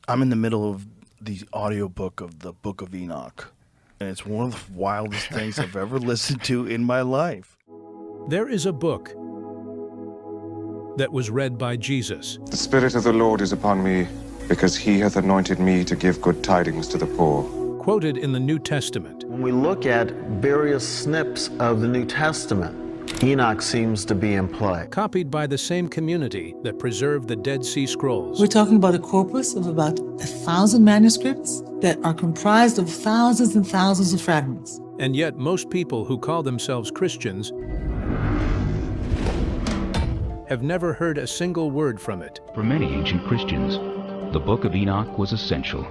I'm in the middle of the audiobook of the Book of Enoch, and it's one of the wildest things I've ever listened to in my life. There is a book that was read by Jesus. The Spirit of the Lord is upon me, because he hath anointed me to give good tidings to the poor. Quoted in the New Testament. When we look at various snips of the New Testament, Enoch seems to be in play. Copied by the same community that preserved the Dead Sea Scrolls. We're talking about a corpus of about 1,000 manuscripts that are comprised of thousands and thousands of fragments. And yet most people who call themselves Christians have never heard a single word from it. For many ancient Christians, the Book of Enoch was essential,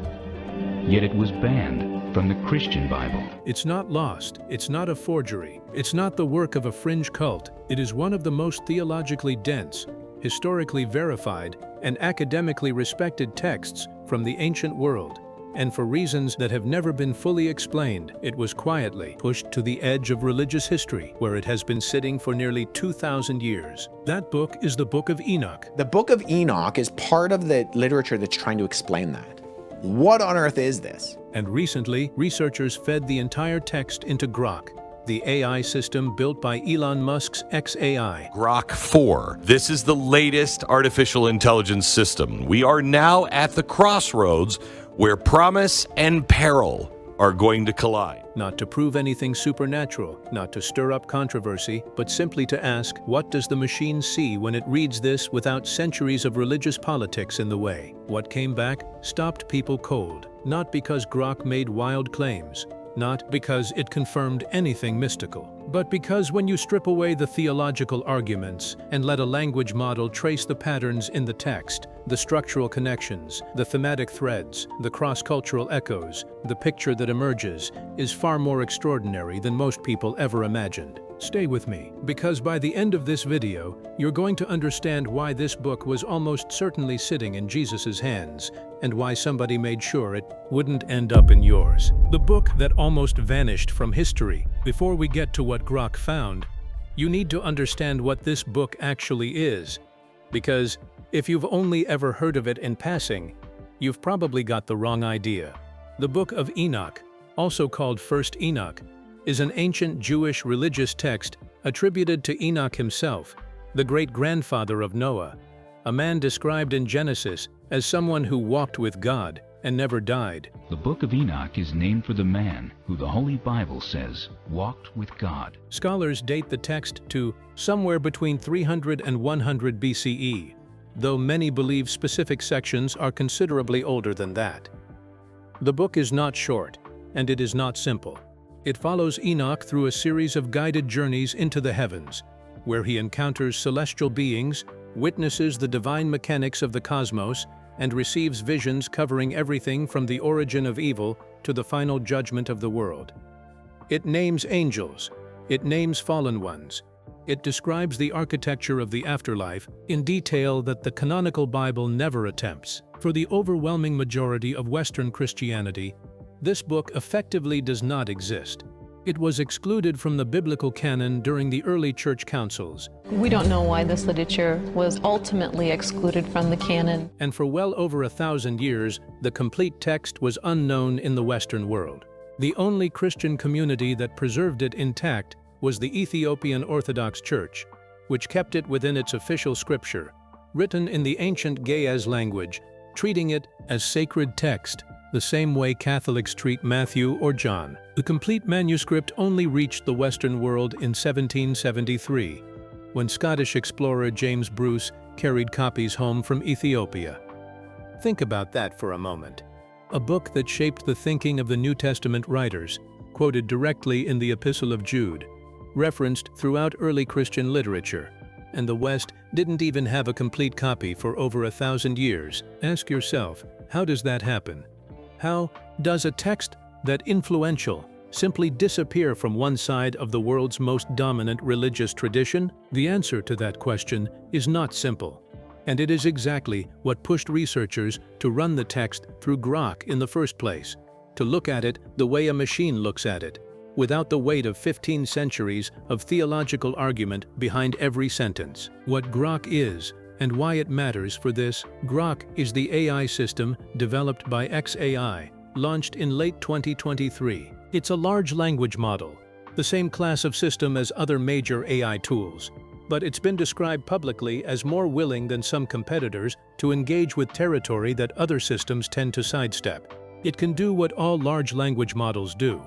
yet it was banned from the Christian Bible. It's not lost, it's not a forgery, it's not the work of a fringe cult. It is one of the most theologically dense, historically verified, and academically respected texts from the ancient world. And for reasons that have never been fully explained, it was quietly pushed to the edge of religious history, where it has been sitting for nearly 2,000 years. That book is the Book of Enoch. The Book of Enoch is part of the literature that's trying to explain that. What on earth is this? And recently, researchers fed the entire text into Grok, the AI system built by Elon Musk's XAI. Grok 4. This is the latest artificial intelligence system. We are now at the crossroads where promise and peril are going to collide. Not to prove anything supernatural, not to stir up controversy, but simply to ask, what does the machine see when it reads this without centuries of religious politics in the way? What came back stopped people cold, not because Grok made wild claims, not because it confirmed anything mystical, but because when you strip away the theological arguments and let a language model trace the patterns in the text, the structural connections, the thematic threads, the cross-cultural echoes, the picture that emerges is far more extraordinary than most people ever imagined. Stay with me, because by the end of this video, you're going to understand why this book was almost certainly sitting in Jesus's hands, and why somebody made sure it wouldn't end up in yours. The book that almost vanished from history. Before we get to what Grok found, you need to understand what this book actually is, because if you've only ever heard of it in passing, you've probably got the wrong idea. The Book of Enoch, also called First Enoch, is an ancient Jewish religious text attributed to Enoch himself, the great-grandfather of Noah, a man described in Genesis as someone who walked with God and never died. The Book of Enoch is named for the man who the Holy Bible says walked with God. Scholars date the text to somewhere between 300 and 100 BCE, though many believe specific sections are considerably older than that. The book is not short, and it is not simple. It follows Enoch through a series of guided journeys into the heavens, where he encounters celestial beings, witnesses the divine mechanics of the cosmos, and receives visions covering everything from the origin of evil to the final judgment of the world. It names angels, it names fallen ones, it describes the architecture of the afterlife in detail that the canonical Bible never attempts. For the overwhelming majority of Western Christianity, this book effectively does not exist. It was excluded from the biblical canon during the early church councils. We don't know why this literature was ultimately excluded from the canon. And for well over 1,000 years, the complete text was unknown in the Western world. The only Christian community that preserved it intact was the Ethiopian Orthodox Church, which kept it within its official scripture, written in the ancient Ge'ez language, treating it as sacred text, the same way Catholics treat Matthew or John. The complete manuscript only reached the Western world in 1773, when Scottish explorer James Bruce carried copies home from Ethiopia. Think about that for a moment. A book that shaped the thinking of the New Testament writers, quoted directly in the Epistle of Jude, referenced throughout early Christian literature, and the West didn't even have a complete copy for over 1,000 years. Ask yourself, how does that happen? How does a text that influential simply disappear from one side of the world's most dominant religious tradition? The answer to that question is not simple, and it is exactly what pushed researchers to run the text through Grok in the first place, to look at it the way a machine looks at it, without the weight of 15 centuries of theological argument behind every sentence. What Grok is, and why it matters for this. Grok is the AI system developed by XAI, launched in late 2023. It's a large language model, the same class of system as other major AI tools, but it's been described publicly as more willing than some competitors to engage with territory that other systems tend to sidestep. It can do what all large language models do: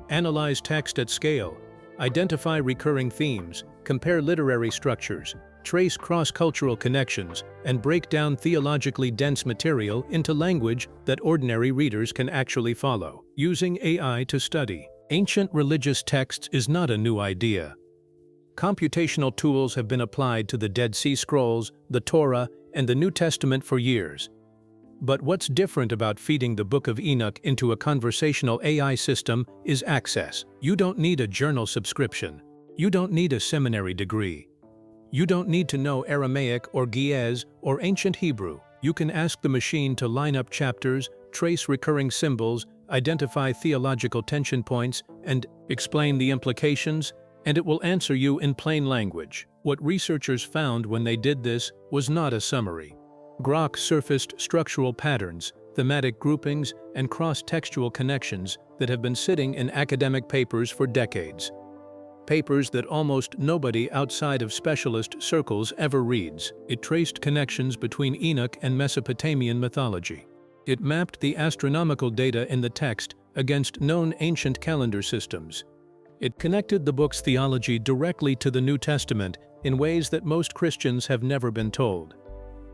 analyze text at scale, identify recurring themes, compare literary structures, trace cross-cultural connections, and break down theologically dense material into language that ordinary readers can actually follow. Using AI to study ancient religious texts is not a new idea. Computational tools have been applied to the Dead Sea Scrolls, the Torah, and the New Testament for years. But what's different about feeding the Book of Enoch into a conversational AI system is access. You don't need a journal subscription. You don't need a seminary degree. You don't need to know Aramaic or Ge'ez or ancient Hebrew. You can ask the machine to line up chapters, trace recurring symbols, identify theological tension points, and explain the implications, and it will answer you in plain language. What researchers found when they did this was not a summary. Grok surfaced structural patterns, thematic groupings, and cross-textual connections that have been sitting in academic papers for decades. Papers that almost nobody outside of specialist circles ever reads. It traced connections between Enoch and Mesopotamian mythology. It mapped the astronomical data in the text against known ancient calendar systems. It connected the book's theology directly to the New Testament in ways that most Christians have never been told.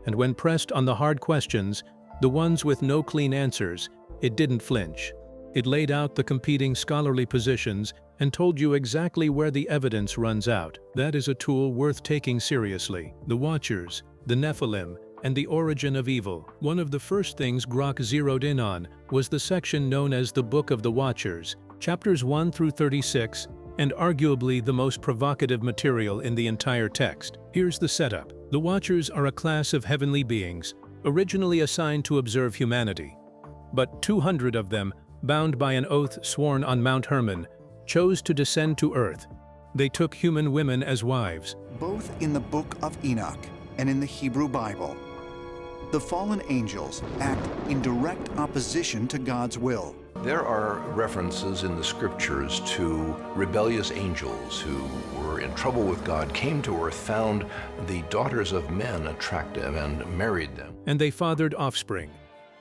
And when pressed on the hard questions, the ones with no clean answers, it didn't flinch. It laid out the competing scholarly positions and told you exactly where the evidence runs out. That is a tool worth taking seriously. The Watchers, the Nephilim, and the origin of evil. One of the first things Grok zeroed in on was the section known as the Book of the Watchers, chapters 1 through 36, and arguably the most provocative material in the entire text. Here's the setup. The Watchers are a class of heavenly beings, originally assigned to observe humanity. But 200 of them, bound by an oath sworn on Mount Hermon, chose to descend to Earth. They took human women as wives. Both in the Book of Enoch and in the Hebrew Bible, the fallen angels act in direct opposition to God's will. There are references in the scriptures to rebellious angels who were in trouble with God, came to earth, found the daughters of men attractive, and married them. And they fathered offspring.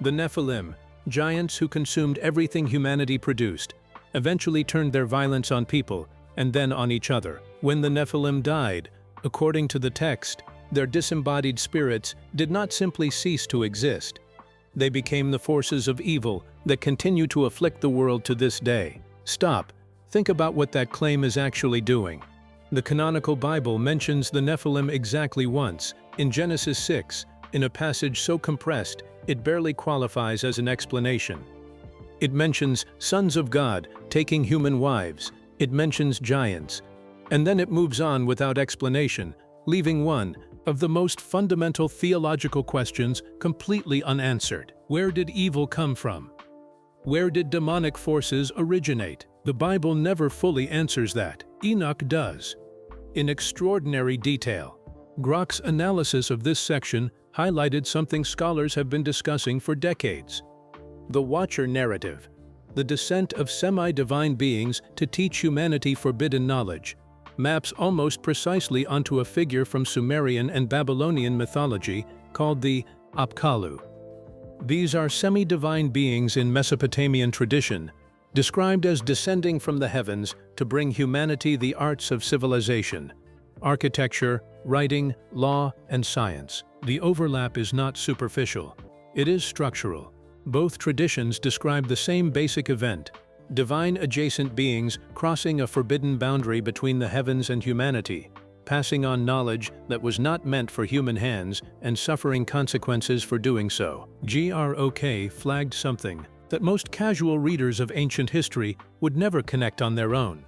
The Nephilim, giants who consumed everything humanity produced, eventually turned their violence on people and then on each other. When the Nephilim died, according to the text, their disembodied spirits did not simply cease to exist. They became the forces of evil that continue to afflict the world to this day. Stop. Think about what that claim is actually doing. The canonical Bible mentions the Nephilim exactly once, in Genesis 6, in a passage so compressed it barely qualifies as an explanation. It mentions sons of God taking human wives. It mentions giants. And then it moves on without explanation, leaving one of the most fundamental theological questions completely unanswered. Where did evil come from? Where did demonic forces originate? The Bible never fully answers that. Enoch does, in extraordinary detail. Grok's analysis of this section highlighted something scholars have been discussing for decades: the Watcher narrative, the descent of semi-divine beings to teach humanity forbidden knowledge, maps almost precisely onto a figure from Sumerian and Babylonian mythology called the Apkallu. These are semi-divine beings in Mesopotamian tradition, described as descending from the heavens to bring humanity the arts of civilization, architecture, writing, law, and science. The overlap is not superficial. It is structural. Both traditions describe the same basic event: divine adjacent beings crossing a forbidden boundary between the heavens and humanity, passing on knowledge that was not meant for human hands and suffering consequences for doing so. Grok flagged something that most casual readers of ancient history would never connect on their own.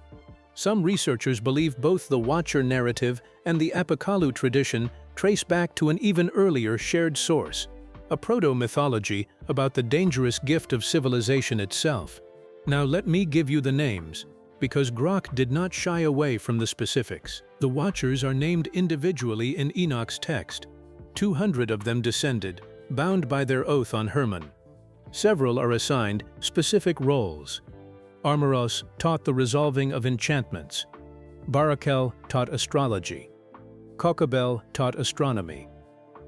Some researchers believe both the Watcher narrative and the Apkallu tradition trace back to an even earlier shared source, a proto-mythology about the dangerous gift of civilization itself. Now let me give you the names, because Grok did not shy away from the specifics. The Watchers are named individually in Enoch's text. 200 of them descended, bound by their oath on Hermon. Several are assigned specific roles. Armoros taught the resolving of enchantments. Barakel taught astrology. Kokabel taught astronomy.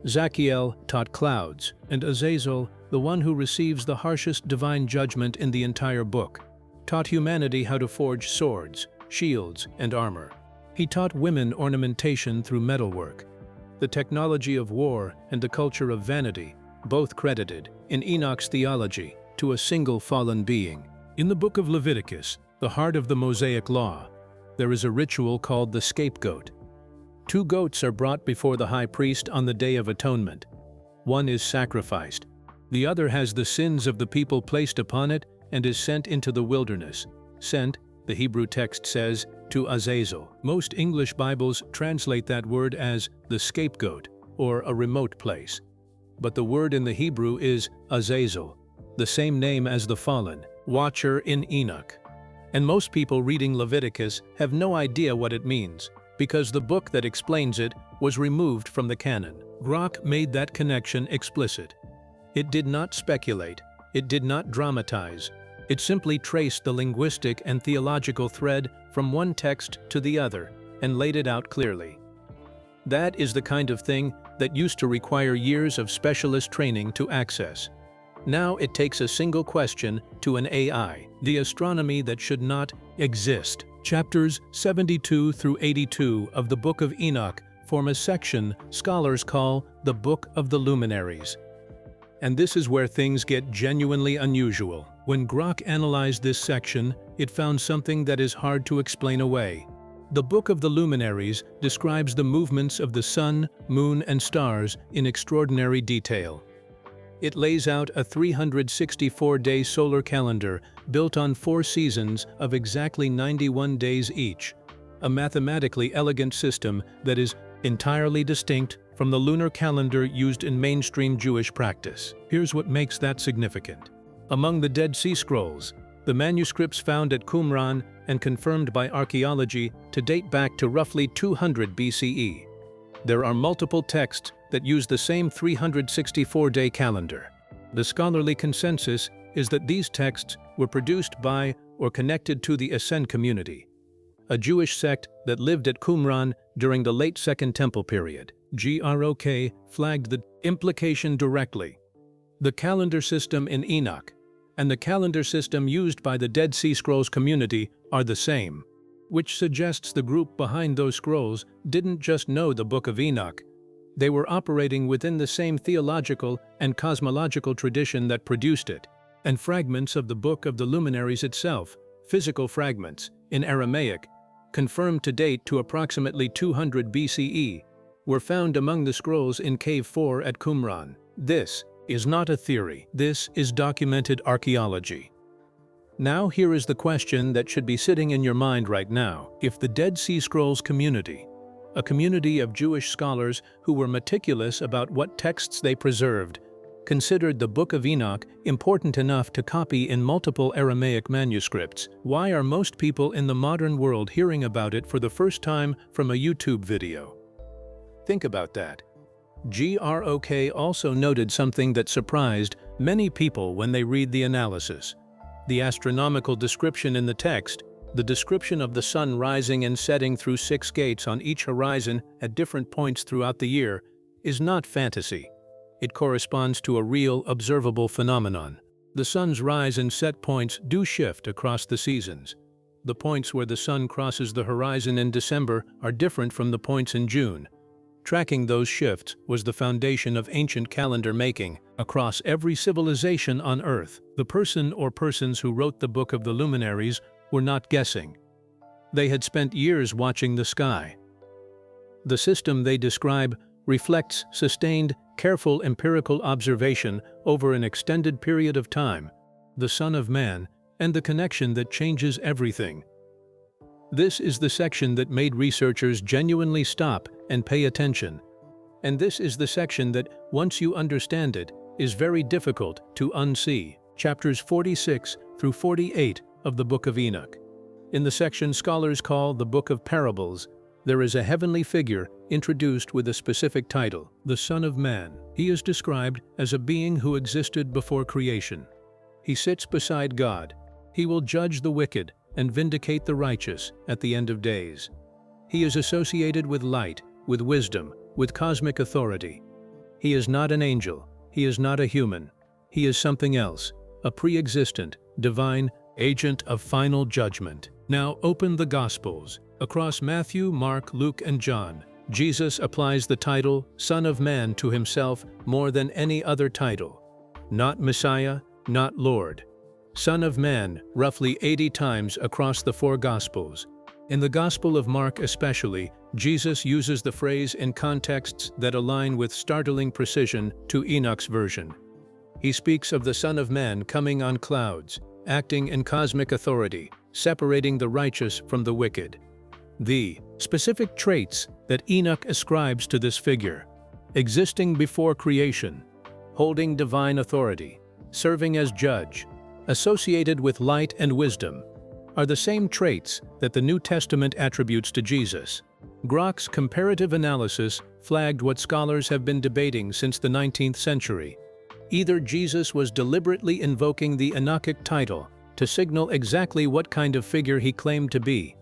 Zachiel taught clouds, and Azazel, the one who receives the harshest divine judgment in the entire book, taught humanity how to forge swords, shields, and armor. He taught women ornamentation through metalwork. The technology of war and the culture of vanity, both credited, in Enoch's theology, to a single fallen being. In the book of Leviticus, the heart of the Mosaic Law, there is a ritual called the scapegoat. 2 goats are brought before the high priest on the Day of Atonement. One is sacrificed. The other has the sins of the people placed upon it and is sent into the wilderness. Sent, the Hebrew text says, to Azazel. Most English Bibles translate that word as the scapegoat or a remote place. But the word in the Hebrew is Azazel, the same name as the fallen, watcher in Enoch. And most people reading Leviticus have no idea what it means, because the book that explains it was removed from the canon. Grok made that connection explicit. It did not speculate, it did not dramatize, it simply traced the linguistic and theological thread from one text to the other and laid it out clearly. That is the kind of thing that used to require years of specialist training to access. Now it takes a single question to an AI, the astronomy that should not exist. Chapters 72 through 82 of the Book of Enoch form a section scholars call the Book of the Luminaries. And this is where things get genuinely unusual. When Grok analyzed this section, it found something that is hard to explain away. The Book of the Luminaries describes the movements of the sun, moon, and stars in extraordinary detail. It lays out a 364-day solar calendar built on 4 seasons of exactly 91 days each, a mathematically elegant system that is entirely distinct from the lunar calendar used in mainstream Jewish practice. Here's what makes that significant. Among the Dead Sea Scrolls, the manuscripts found at Qumran and confirmed by archaeology to date back to roughly 200 BCE. There are multiple texts that use the same 364-day calendar. The scholarly consensus is that these texts were produced by or connected to the Essene community, a Jewish sect that lived at Qumran during the late Second Temple period. Grok flagged the implication directly. The calendar system in Enoch and the calendar system used by the Dead Sea Scrolls community are the same, which suggests the group behind those scrolls didn't just know the Book of Enoch. They were operating within the same theological and cosmological tradition that produced it, and fragments of the Book of the Luminaries itself, physical fragments, in Aramaic, confirmed to date to approximately 200 BCE, were found among the scrolls in Cave 4 at Qumran. This is not a theory. This is documented archaeology. Now here is the question that should be sitting in your mind right now. If the Dead Sea Scrolls community, a community of Jewish scholars who were meticulous about what texts they preserved, considered the Book of Enoch important enough to copy in multiple Aramaic manuscripts, why are most people in the modern world hearing about it for the first time from a YouTube video? Think about that. Grok also noted something that surprised many people when they read the analysis. The astronomical description in the text, the description of the sun rising and setting through 6 gates on each horizon at different points throughout the year, is not fantasy. It corresponds to a real, observable phenomenon. The sun's rise and set points do shift across the seasons. The points where the sun crosses the horizon in December are different from the points in June. Tracking those shifts was the foundation of ancient calendar making across every civilization on Earth. The person or persons who wrote the Book of the Luminaries were not guessing. They had spent years watching the sky. The system they describe reflects sustained, careful empirical observation over an extended period of time, the Son of Man, and the connection that changes everything. This is the section that made researchers genuinely stop and pay attention. And this is the section that, once you understand it, is very difficult to unsee. Chapters 46 through 48 of the Book of Enoch. In the section scholars call the Book of Parables, there is a heavenly figure introduced with a specific title, the Son of Man. He is described as a being who existed before creation. He sits beside God. He will judge the wicked and vindicate the righteous at the end of days. He is associated with light, with wisdom, with cosmic authority. He is not an angel. He is not a human. He is something else, a pre-existent, divine agent of final judgment. Now open the Gospels. Across Matthew, Mark, Luke, and John, Jesus applies the title Son of Man to himself more than any other title. Not Messiah, not Lord. Son of Man, roughly 80 times across the 4 Gospels. In the Gospel of Mark especially, Jesus uses the phrase in contexts that align with startling precision to Enoch's version. He speaks of the Son of Man coming on clouds, acting in cosmic authority, separating the righteous from the wicked. The specific traits that Enoch ascribes to this figure: existing before creation, holding divine authority, serving as judge, associated with light and wisdom, are the same traits that the New Testament attributes to Jesus. Grok's comparative analysis flagged what scholars have been debating since the 19th century. Either Jesus was deliberately invoking the Enochic title to signal exactly what kind of figure he claimed to be,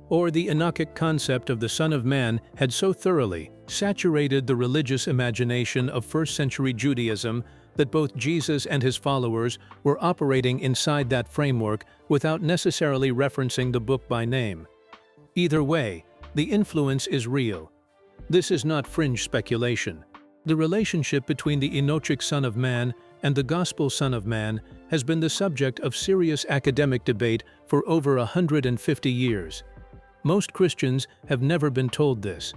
or the Enochic concept of the Son of Man had so thoroughly saturated the religious imagination of first-century Judaism that both Jesus and his followers were operating inside that framework without necessarily referencing the book by name. Either way, the influence is real. This is not fringe speculation. The relationship between the Enochic Son of Man and the Gospel Son of Man has been the subject of serious academic debate for over 150 years. Most Christians have never been told this.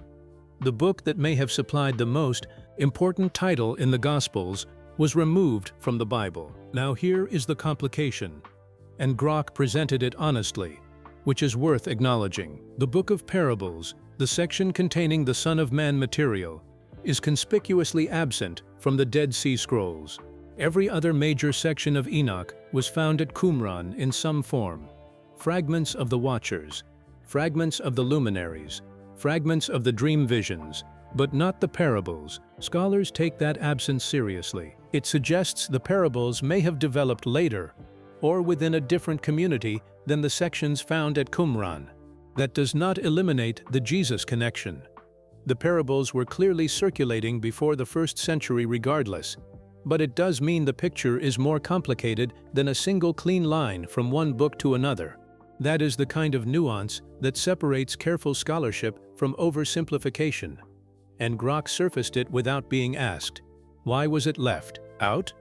The book that may have supplied the most important title in the Gospels was removed from the Bible. Now here is the complication, and Grok presented it honestly, which is worth acknowledging. The Book of Parables, the section containing the Son of Man material, is conspicuously absent from the Dead Sea Scrolls. Every other major section of Enoch was found at Qumran in some form. Fragments of the Watchers, fragments of the luminaries, fragments of the dream visions, but not the parables. Scholars take that absence seriously. It suggests the parables may have developed later, or within a different community than the sections found at Qumran. That does not eliminate the Jesus connection. The parables were clearly circulating before the 1st century regardless, but it does mean the picture is more complicated than a single clean line from one book to another. That is the kind of nuance that separates careful scholarship from oversimplification. And Grok surfaced it without being asked. Why was it left out?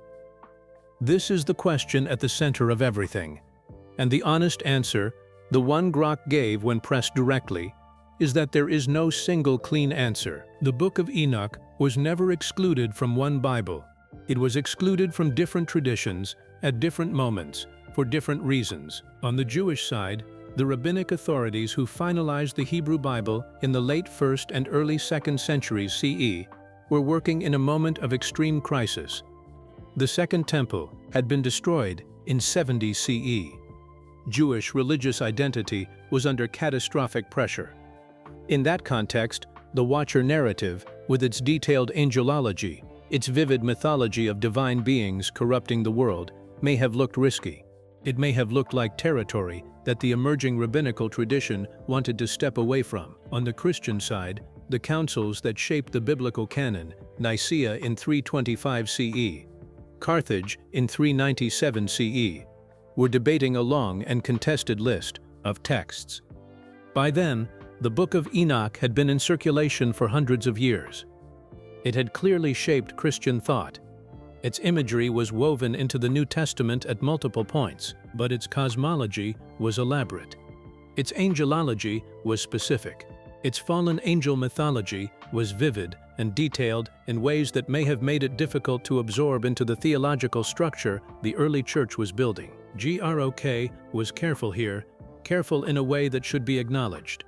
This is the question at the center of everything. And the honest answer, the one Grok gave when pressed directly, is that there is no single clean answer. The Book of Enoch was never excluded from one Bible. It was excluded from different traditions at different moments for different reasons. On the Jewish side, the rabbinic authorities who finalized the Hebrew Bible in the late 1st and early 2nd centuries CE were working in a moment of extreme crisis. The Second Temple had been destroyed in 70 CE. Jewish religious identity was under catastrophic pressure. In that context, the Watcher narrative, with its detailed angelology, its vivid mythology of divine beings corrupting the world, may have looked risky. It may have looked like territory that the emerging rabbinical tradition wanted to step away from. On the Christian side, the councils that shaped the biblical canon, Nicaea in 325 CE, Carthage in 397 CE, were debating a long and contested list of texts. By then, the Book of Enoch had been in circulation for hundreds of years. It had clearly shaped Christian thought. Its imagery was woven into the New Testament at multiple points, but its cosmology was elaborate. Its angelology was specific. Its fallen angel mythology was vivid and detailed in ways that may have made it difficult to absorb into the theological structure the early church was building. Grok was careful here, careful in a way that should be acknowledged.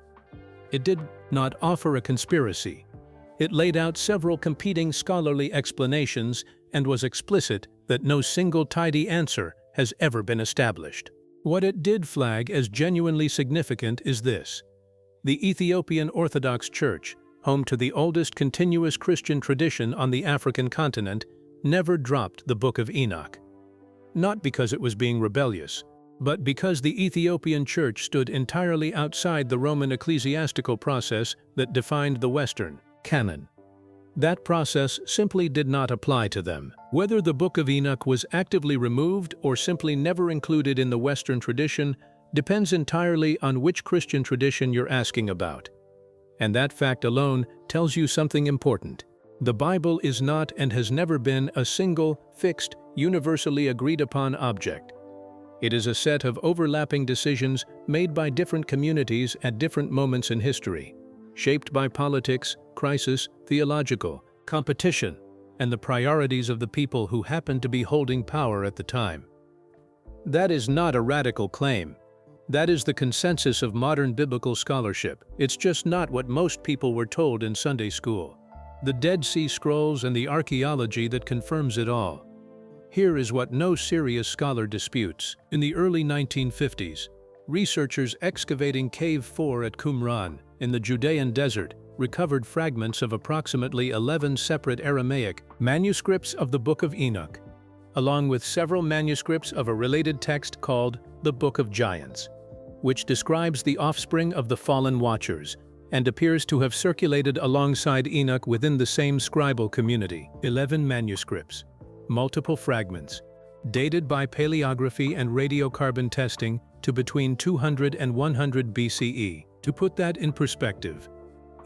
It did not offer a conspiracy. It laid out several competing scholarly explanations and was explicit that no single tidy answer has ever been established. What it did flag as genuinely significant is this. The Ethiopian Orthodox Church, home to the oldest continuous Christian tradition on the African continent, never dropped the Book of Enoch. Not because it was being rebellious, but because the Ethiopian church stood entirely outside the Roman ecclesiastical process that defined the Western canon. That process simply did not apply to them. Whether the Book of Enoch was actively removed or simply never included in the Western tradition depends entirely on which Christian tradition you're asking about. And that fact alone tells you something important. The Bible is not and has never been a single, fixed, universally agreed-upon object. It is a set of overlapping decisions made by different communities at different moments in history, shaped by politics, crisis, theological, competition, and the priorities of the people who happened to be holding power at the time. That is not a radical claim. That is the consensus of modern biblical scholarship. It's just not what most people were told in Sunday school. The Dead Sea Scrolls and the archaeology that confirms it all. Here is what no serious scholar disputes. In the early 1950s, researchers excavating Cave 4 at Qumran, in the Judean desert, recovered fragments of approximately 11 separate Aramaic manuscripts of the Book of Enoch, along with several manuscripts of a related text called the Book of Giants, which describes the offspring of the fallen watchers and appears to have circulated alongside Enoch within the same scribal community. 11 manuscripts, multiple fragments, dated by paleography and radiocarbon testing to between 200 and 100 BCE. To put that in perspective,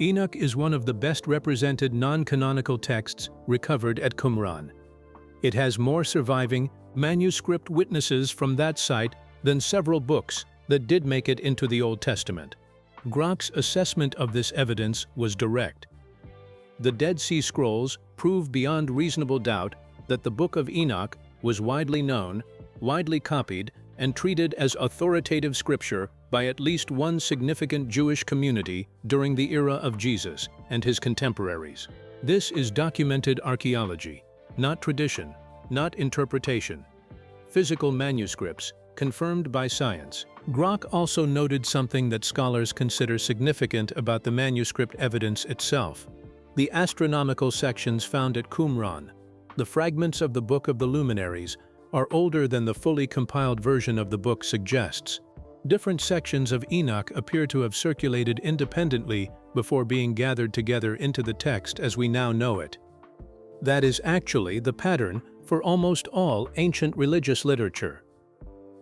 Enoch is one of the best represented non-canonical texts recovered at Qumran. It has more surviving manuscript witnesses from that site than several books that did make it into the Old Testament. Grok's assessment of this evidence was direct. The Dead Sea Scrolls prove beyond reasonable doubt that the Book of Enoch was widely known, widely copied, and treated as authoritative scripture by at least one significant Jewish community during the era of Jesus and his contemporaries. This is documented archaeology, not tradition, not interpretation. Physical manuscripts, confirmed by science. Grok also noted something that scholars consider significant about the manuscript evidence itself. The astronomical sections found at Qumran, the fragments of the Book of the Luminaries, are older than the fully compiled version of the book suggests. Different sections of Enoch appear to have circulated independently before being gathered together into the text as we now know it. That is actually the pattern for almost all ancient religious literature.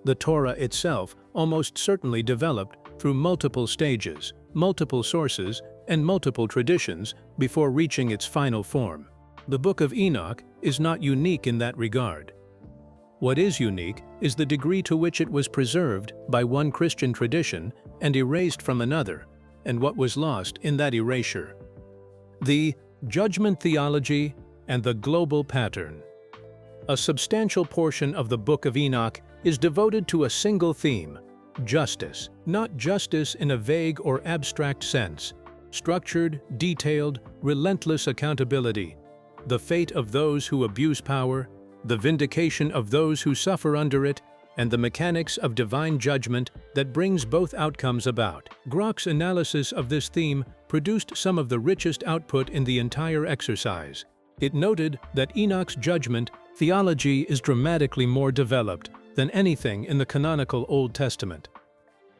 The Torah itself almost certainly developed through multiple stages, multiple sources, and multiple traditions before reaching its final form. The Book of Enoch is not unique in that regard. What is unique is the degree to which it was preserved by one Christian tradition and erased from another, and what was lost in that erasure. The judgment theology and the global pattern. A substantial portion of the Book of Enoch is devoted to a single theme: justice. Not justice in a vague or abstract sense. Structured, detailed, relentless accountability. The fate of those who abuse power, the vindication of those who suffer under it, and the mechanics of divine judgment that brings both outcomes about. Grok's analysis of this theme produced some of the richest output in the entire exercise. It noted that Enoch's judgment theology is dramatically more developed than anything in the canonical Old Testament.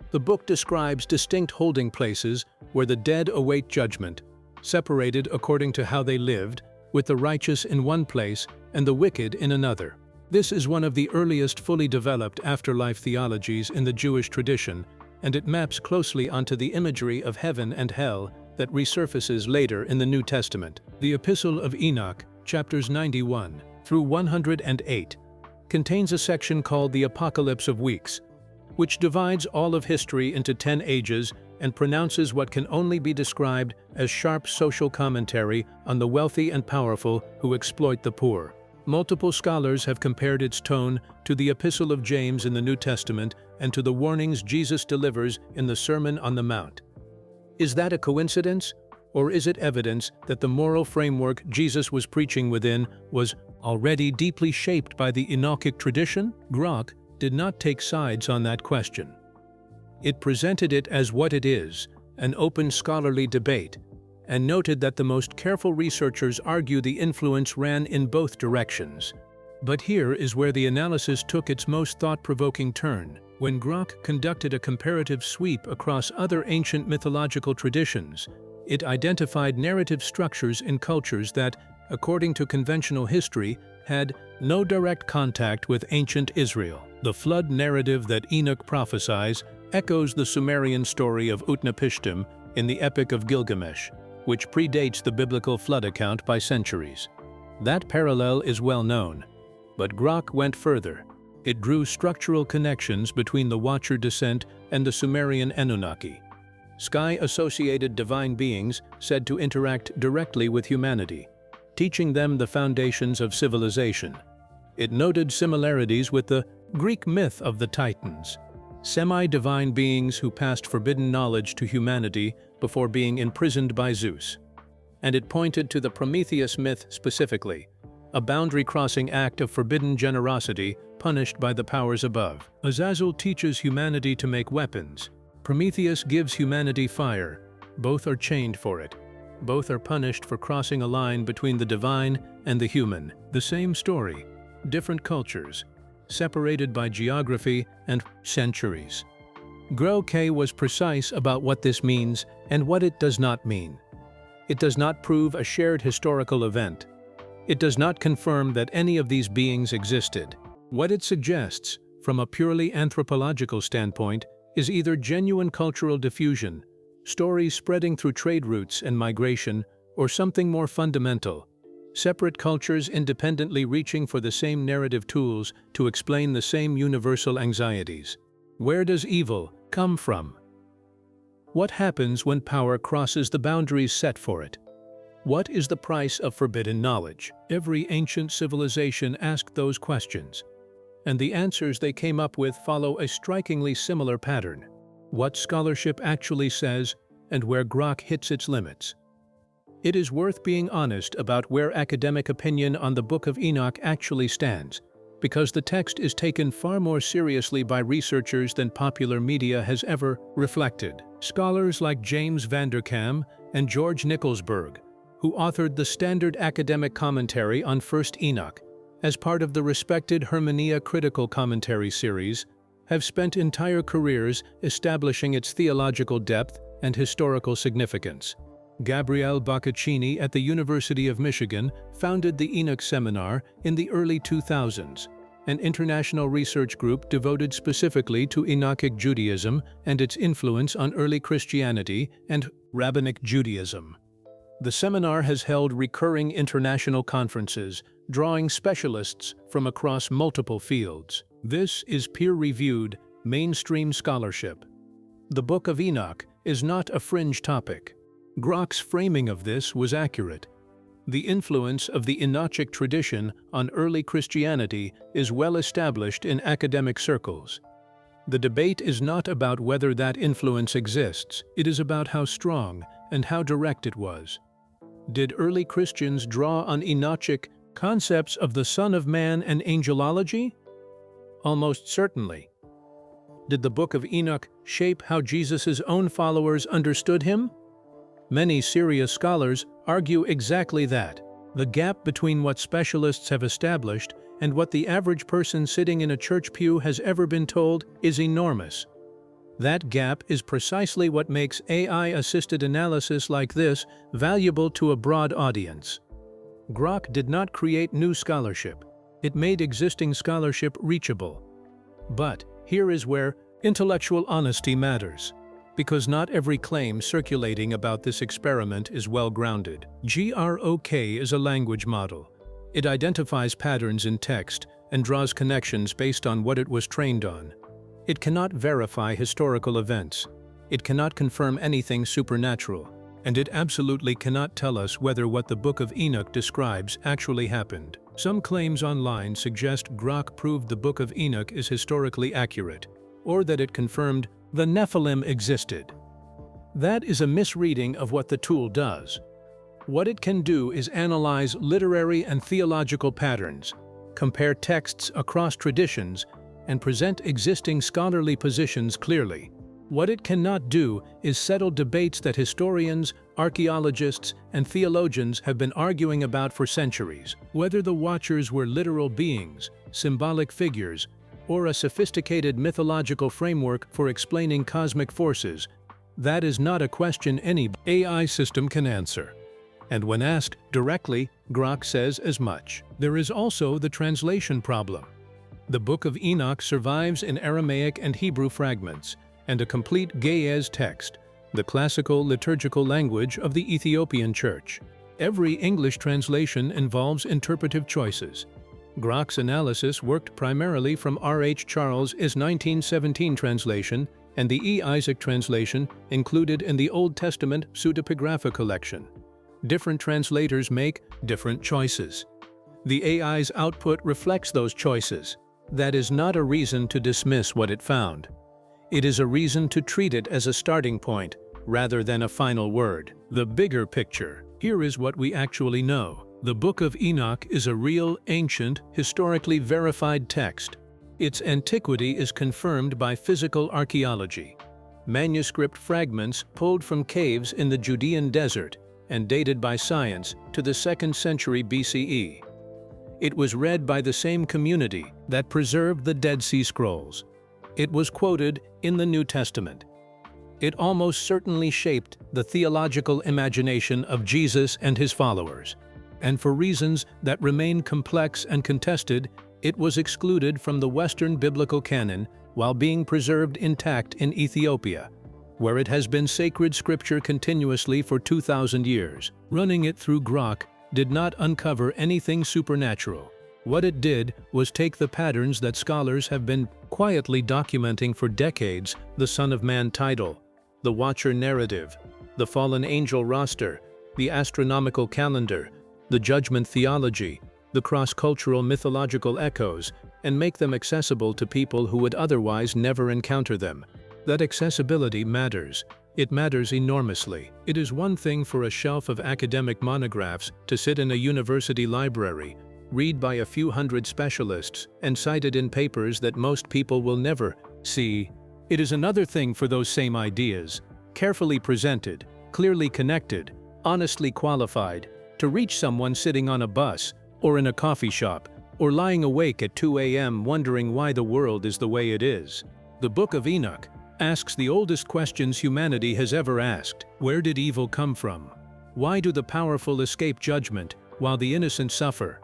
The book describes distinct holding places where the dead await judgment, separated according to how they lived, with the righteous in one place and the wicked in another. This is one of the earliest fully developed afterlife theologies in the Jewish tradition, and it maps closely onto the imagery of heaven and hell that resurfaces later in the New Testament. The Epistle of Enoch, chapters 91 through 108, contains a section called the Apocalypse of Weeks, which divides all of history into 10 ages and pronounces what can only be described as sharp social commentary on the wealthy and powerful who exploit the poor. Multiple scholars have compared its tone to the Epistle of James in the New Testament and to the warnings Jesus delivers in the Sermon on the Mount. Is that a coincidence, or is it evidence that the moral framework Jesus was preaching within was already deeply shaped by the Enochic tradition? Grok did not take sides on that question. It presented it as what it is, an open scholarly debate, and noted that the most careful researchers argue the influence ran in both directions. But here is where the analysis took its most thought-provoking turn, when Grok conducted a comparative sweep across other ancient mythological traditions. It identified narrative structures in cultures that, according to conventional history, had no direct contact with ancient Israel. The flood narrative that Enoch prophesies echoes the Sumerian story of Utnapishtim in the Epic of Gilgamesh, which predates the biblical flood account by centuries. That parallel is well known, but Grok went further. It drew structural connections between the Watcher descent and the Sumerian Anunnaki, sky-associated divine beings said to interact directly with humanity, teaching them the foundations of civilization. It noted similarities with the Greek myth of the Titans, semi-divine beings who passed forbidden knowledge to humanity before being imprisoned by Zeus. And it pointed to the Prometheus myth specifically, a boundary-crossing act of forbidden generosity punished by the powers above. Azazel teaches humanity to make weapons. Prometheus gives humanity fire. Both are chained for it. Both are punished for crossing a line between the divine and the human. The same story, different cultures, separated by geography and centuries. Grok was precise about what this means and what it does not mean. It does not prove a shared historical event. It does not confirm that any of these beings existed. What it suggests, from a purely anthropological standpoint, is either genuine cultural diffusion, stories spreading through trade routes and migration, or something more fundamental, separate cultures independently reaching for the same narrative tools to explain the same universal anxieties. Where does evil come from? What happens when power crosses the boundaries set for it? What is the price of forbidden knowledge? Every ancient civilization asked those questions, and the answers they came up with follow a strikingly similar pattern. What scholarship actually says, and where Grok hits its limits. It is worth being honest about where academic opinion on the Book of Enoch actually stands, because the text is taken far more seriously by researchers than popular media has ever reflected. Scholars like James Vanderkam and George Nicholsburg, who authored the standard academic commentary on 1st Enoch, as part of the respected Hermenia Critical Commentary series, have spent entire careers establishing its theological depth and historical significance. Gabriele Boccaccini at the University of Michigan founded the Enoch Seminar in the early 2000s, an international research group devoted specifically to Enochic Judaism and its influence on early Christianity and Rabbinic Judaism. The seminar has held recurring international conferences, drawing specialists from across multiple fields. This is peer-reviewed, mainstream scholarship. The Book of Enoch is not a fringe topic. Grok's framing of this was accurate. The influence of the Enochic tradition on early Christianity is well established in academic circles. The debate is not about whether that influence exists, it is about how strong and how direct it was. Did early Christians draw on Enochic concepts of the Son of Man and angelology? Almost certainly. Did the Book of Enoch shape how Jesus' own followers understood him? Many serious scholars argue exactly that. The gap between what specialists have established and what the average person sitting in a church pew has ever been told is enormous. That gap is precisely what makes AI-assisted analysis like this valuable to a broad audience. Grok did not create new scholarship. It made existing scholarship reachable. But here is where intellectual honesty matters, because not every claim circulating about this experiment is well-grounded. Grok is a language model. It identifies patterns in text and draws connections based on what it was trained on. It cannot verify historical events. It cannot confirm anything supernatural. And it absolutely cannot tell us whether what the Book of Enoch describes actually happened. Some claims online suggest Grok proved the Book of Enoch is historically accurate, or that it confirmed the Nephilim existed. That is a misreading of what the tool does. What it can do is analyze literary and theological patterns, compare texts across traditions, and present existing scholarly positions clearly. What it cannot do is settle debates that historians, archaeologists, and theologians have been arguing about for centuries. Whether the Watchers were literal beings, symbolic figures, or a sophisticated mythological framework for explaining cosmic forces, that is not a question any AI system can answer. And when asked directly, Grok says as much. There is also the translation problem. The Book of Enoch survives in Aramaic and Hebrew fragments, and a complete Ge'ez text, the classical liturgical language of the Ethiopian Church. Every English translation involves interpretive choices. Grok's analysis worked primarily from R.H. Charles' 1917 translation and the E. Isaac translation included in the Old Testament pseudepigrapha collection. Different translators make different choices. The AI's output reflects those choices. That is not a reason to dismiss what it found. It is a reason to treat it as a starting point, rather than a final word. The bigger picture. Here is what we actually know. The Book of Enoch is a real, ancient, historically verified text. Its antiquity is confirmed by physical archaeology. Manuscript fragments pulled from caves in the Judean desert and dated by science to the 2nd century BCE. It was read by the same community that preserved the Dead Sea Scrolls. It was quoted in the New Testament. It almost certainly shaped the theological imagination of Jesus and his followers. And for reasons that remain complex and contested, it was excluded from the Western biblical canon while being preserved intact in Ethiopia, where it has been sacred scripture continuously for 2,000 years. Running it through Grok did not uncover anything supernatural. What it did was take the patterns that scholars have been quietly documenting for decades: the Son of Man title, the Watcher narrative, the fallen angel roster, the astronomical calendar, the judgment theology, the cross-cultural mythological echoes, and make them accessible to people who would otherwise never encounter them. That accessibility matters. It matters enormously. It is one thing for a shelf of academic monographs to sit in a university library, read by a few hundred specialists, and cited in papers that most people will never see. It is another thing for those same ideas, carefully presented, clearly connected, honestly qualified, to reach someone sitting on a bus, or in a coffee shop, or lying awake at 2 a.m. wondering why the world is the way it is. The Book of Enoch asks the oldest questions humanity has ever asked. Where did evil come from? Why do the powerful escape judgment while the innocent suffer?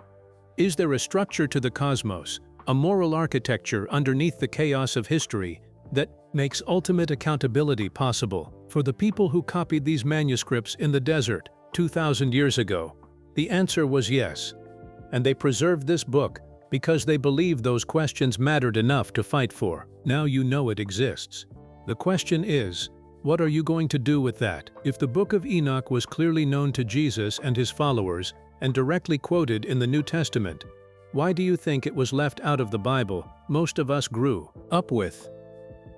Is there a structure to the cosmos, a moral architecture underneath the chaos of history that makes ultimate accountability possible? For the people who copied these manuscripts in the desert 2,000 years ago, the answer was yes. And they preserved this book because they believed those questions mattered enough to fight for. Now you know it exists. The question is, what are you going to do with that? If the Book of Enoch was clearly known to Jesus and his followers and directly quoted in the New Testament, why do you think it was left out of the Bible most of us grew up with?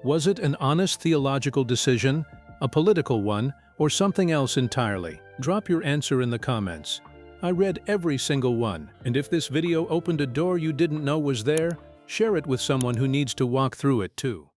Was it an honest theological decision, a political one, or something else entirely? Drop your answer in the comments. I read every single one, and if this video opened a door you didn't know was there, share it with someone who needs to walk through it too.